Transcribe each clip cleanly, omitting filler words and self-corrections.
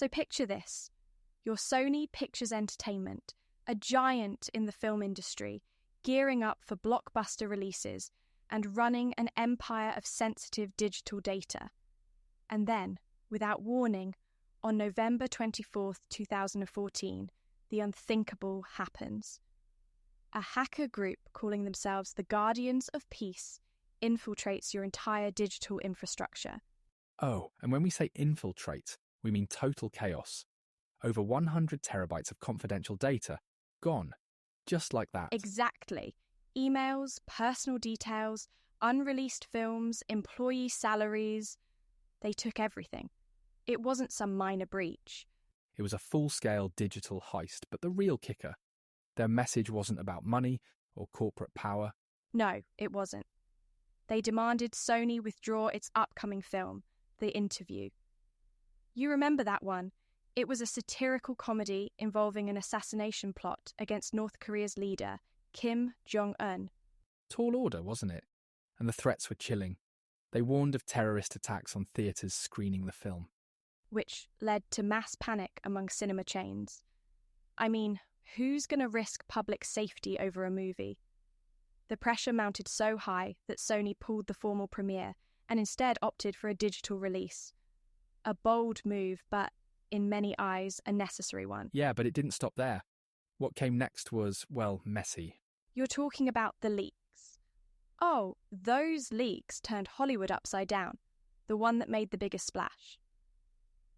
So picture this. You're Sony Pictures Entertainment, a giant in the film industry, gearing up for blockbuster releases and running an empire of sensitive digital data. And then, without warning, on November 24th, 2014, the unthinkable happens. A hacker group calling themselves the Guardians of Peace infiltrates your entire digital infrastructure. Oh, and when we say infiltrate, we mean total chaos. Over 100 terabytes of confidential data gone, just like that. Exactly. Emails, personal details, unreleased films, employee salaries. They took everything. It wasn't some minor breach. It was a full-scale digital heist, but the real kicker, their message wasn't about money or corporate power. No, it wasn't. They demanded Sony withdraw its upcoming film, The Interview. You remember that one? It was a satirical comedy involving an assassination plot against North Korea's leader, Kim Jong-un. Tall order, wasn't it? And the threats were chilling. They warned of terrorist attacks on theatres screening the film, which led to mass panic among cinema chains. I mean, who's going to risk public safety over a movie? The pressure mounted so high that Sony pulled the formal premiere and instead opted for a digital release. A bold move, but in many eyes, a necessary one. Yeah, but it didn't stop there. What came next was, well, messy. You're talking about the leaks. Oh, those leaks turned Hollywood upside down, the one that made the biggest splash.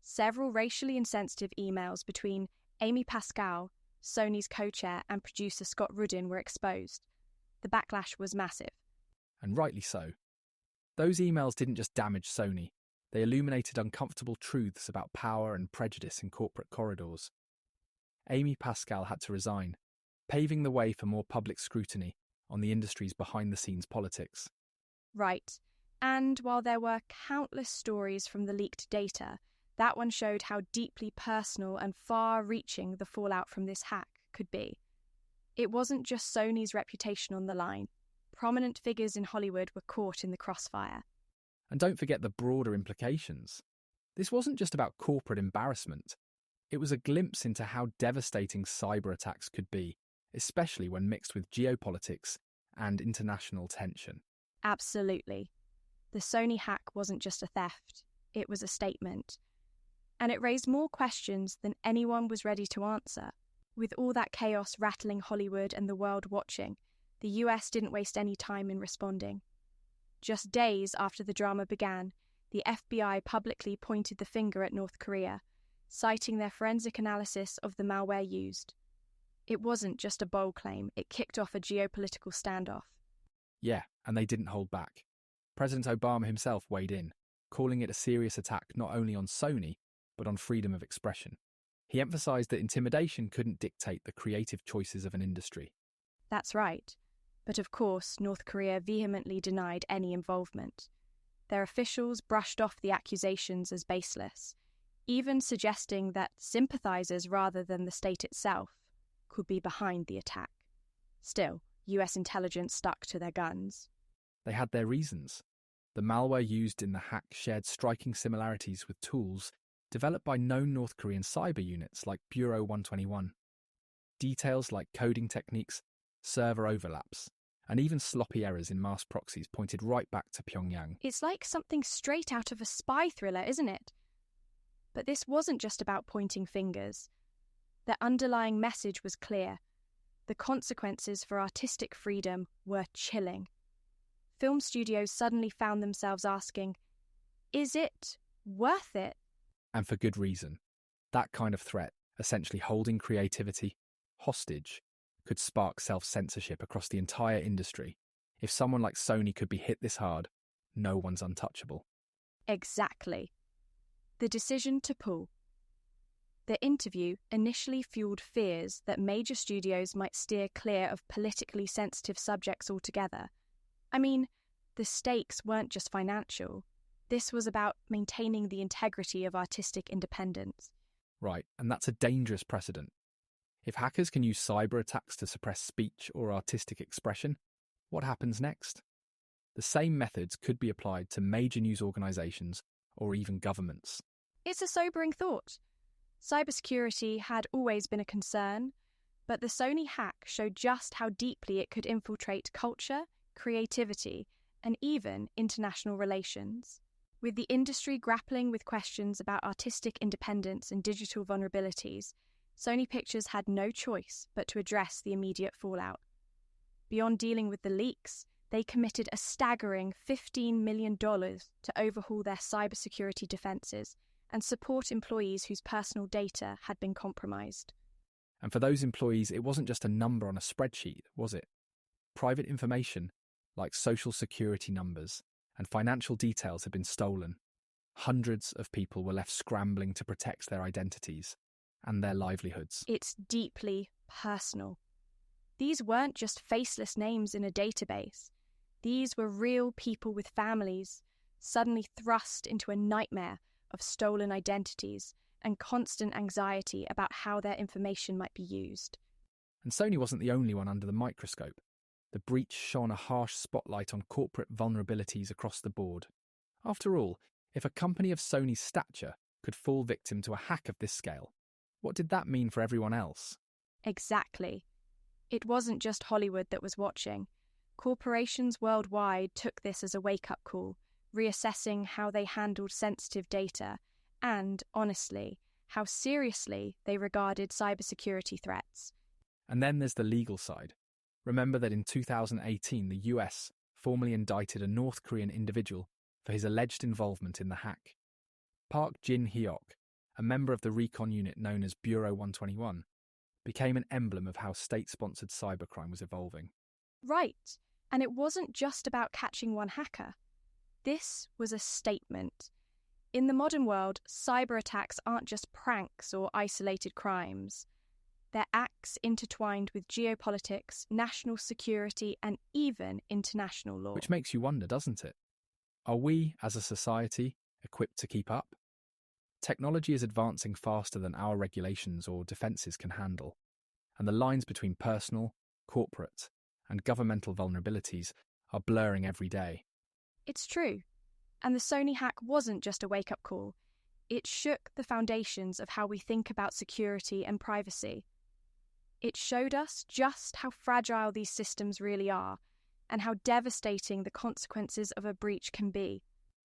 Several racially insensitive emails between Amy Pascal, Sony's co-chair, and producer Scott Rudin were exposed. The backlash was massive. And rightly so. Those emails didn't just damage Sony. They illuminated uncomfortable truths about power and prejudice in corporate corridors. Amy Pascal had to resign, paving the way for more public scrutiny on the industry's behind-the-scenes politics. Right. And while there were countless stories from the leaked data, that one showed how deeply personal and far-reaching the fallout from this hack could be. It wasn't just Sony's reputation on the line. Prominent figures in Hollywood were caught in the crossfire. And don't forget the broader implications. This wasn't just about corporate embarrassment. It was a glimpse into how devastating cyberattacks could be, especially when mixed with geopolitics and international tension. Absolutely. The Sony hack wasn't just a theft, it was a statement. And it raised more questions than anyone was ready to answer. With all that chaos rattling Hollywood and the world watching, the US didn't waste any time in responding. Just days after the drama began, the FBI publicly pointed the finger at North Korea, citing their forensic analysis of the malware used. It wasn't just a bold claim, it kicked off a geopolitical standoff. Yeah, and they didn't hold back. President Obama himself weighed in, calling it a serious attack not only on Sony, but on freedom of expression. He emphasised that intimidation couldn't dictate the creative choices of an industry. That's right. But of course, North Korea vehemently denied any involvement. Their officials brushed off the accusations as baseless, even suggesting that sympathizers rather than the state itself could be behind the attack. Still, US intelligence stuck to their guns. They had their reasons. The malware used in the hack shared striking similarities with tools developed by known North Korean cyber units like Bureau 121. Details like coding techniques, server overlaps, and even sloppy errors in masked proxies pointed right back to Pyongyang. It's like something straight out of a spy thriller, isn't it? But this wasn't just about pointing fingers. The underlying message was clear. The consequences for artistic freedom were chilling. Film studios suddenly found themselves asking, is it worth it? And for good reason. That kind of threat, essentially holding creativity hostage, could spark self-censorship across the entire industry. If someone like Sony could be hit this hard, no one's untouchable. Exactly. The decision to pull. The interview initially fueled fears that major studios might steer clear of politically sensitive subjects altogether. I mean, the stakes weren't just financial. This was about maintaining the integrity of artistic independence. Right, and that's a dangerous precedent. If hackers can use cyber attacks to suppress speech or artistic expression, what happens next? The same methods could be applied to major news organisations or even governments. It's a sobering thought. Cybersecurity had always been a concern, but the Sony hack showed just how deeply it could infiltrate culture, creativity, and even international relations. With the industry grappling with questions about artistic independence and digital vulnerabilities, Sony Pictures had no choice but to address the immediate fallout. Beyond dealing with the leaks, they committed a staggering $15 million to overhaul their cybersecurity defenses and support employees whose personal data had been compromised. And for those employees, it wasn't just a number on a spreadsheet, was it? Private information, like social security numbers and financial details, had been stolen. Hundreds of people were left scrambling to protect their identities and their livelihoods. It's deeply personal. These weren't just faceless names in a database. These were real people with families, suddenly thrust into a nightmare of stolen identities and constant anxiety about how their information might be used. And Sony wasn't the only one under the microscope. The breach shone a harsh spotlight on corporate vulnerabilities across the board. After all, if a company of Sony's stature could fall victim to a hack of this scale, what did that mean for everyone else? Exactly. It wasn't just Hollywood that was watching. Corporations worldwide took this as a wake-up call, reassessing how they handled sensitive data and, honestly, how seriously they regarded cybersecurity threats. And then there's the legal side. Remember that in 2018, the US formally indicted a North Korean individual for his alleged involvement in the hack. Park Jin-hyuk, a member of the recon unit known as Bureau 121, became an emblem of how state-sponsored cybercrime was evolving. Right, and it wasn't just about catching one hacker. This was a statement. In the modern world, cyberattacks aren't just pranks or isolated crimes. They're acts intertwined with geopolitics, national security, and even international law. Which makes you wonder, doesn't it? Are we, as a society, equipped to keep up? Technology is advancing faster than our regulations or defences can handle, and the lines between personal, corporate, and governmental vulnerabilities are blurring every day. It's true. And the Sony hack wasn't just a wake-up call. It shook the foundations of how we think about security and privacy. It showed us just how fragile these systems really are and how devastating the consequences of a breach can be.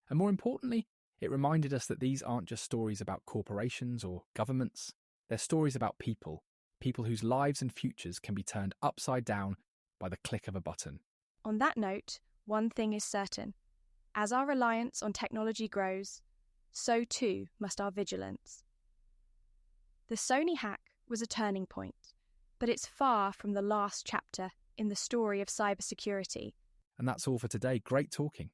And more importantly, it reminded us that these aren't just stories about corporations or governments. They're stories about people whose lives and futures can be turned upside down by the click of a button. On that note, one thing is certain. As our reliance on technology grows, so too must our vigilance. The Sony hack was a turning point, but it's far from the last chapter in the story of cybersecurity. And that's all for today. Great talking.